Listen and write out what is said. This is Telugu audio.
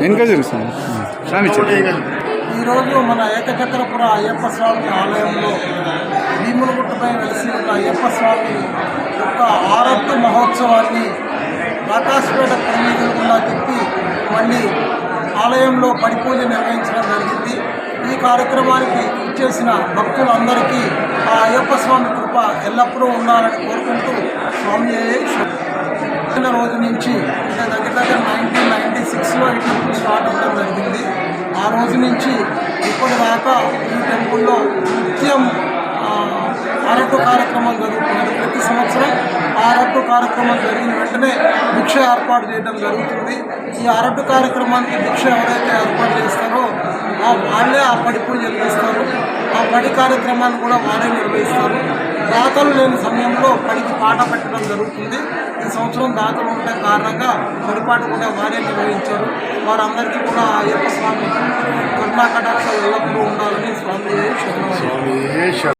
ఇంకా చూపిస్తాను. ఈరోజు మన ఏకచక్రపుర అయ్యప్ప స్వామి ఆలయంలో భీములగుట్టపై వెలిసి ఉన్న అయ్యప్ప స్వామి యొక్క ఆరత్తు మహోత్సవాన్ని ఆకాశపేట ప్రతినిధులుగా తిప్పి మళ్ళీ ఆలయంలో పడిపూజ నిర్వహించడం జరిగింది. ఈ కార్యక్రమానికి ఇచ్చేసిన భక్తులందరికీ ఆ అయ్యప్ప స్వామి కృప ఎల్లప్పుడూ ఉండాలని కోరుకుంటూ స్వామి రోజు నుంచి అంటే దగ్గర 1996లో ఈ టెంపుల్ స్టార్ట్ అవ్వడం జరిగింది. ఆ రోజు నుంచి ఇప్పటిదాకా ఈ టెంపుల్లో నిత్యం ఆరట్టు కార్యక్రమాలు జరుగుతుంది. ప్రతి సంవత్సరం ఆరట్టు కార్యక్రమం జరిగిన వెంటనే భిక్ష ఏర్పాటు చేయడం జరుగుతుంది. ఈ ఆరట్టు కార్యక్రమానికి భిక్ష ఎవరైతే ఏర్పాటు చేస్తారో వాళ్ళే ఆ పడి పూజలు చేస్తారు. ఆ పడి కార్యక్రమాన్ని కూడా వారే నిర్వహిస్తారు. దాతలు లేని సమయంలో పడికి పాట పెట్టడం జరుగుతుంది. ఈ సంవత్సరం దాతలు ఉండే కారణంగా పడిపాట కూడా వారే నిర్వహించారు. వారందరికీ కూడా అయ్యప్ప స్వామి కరుణా కటాక్షాలు ఎల్లప్పుడూ ఉండాలని స్వామి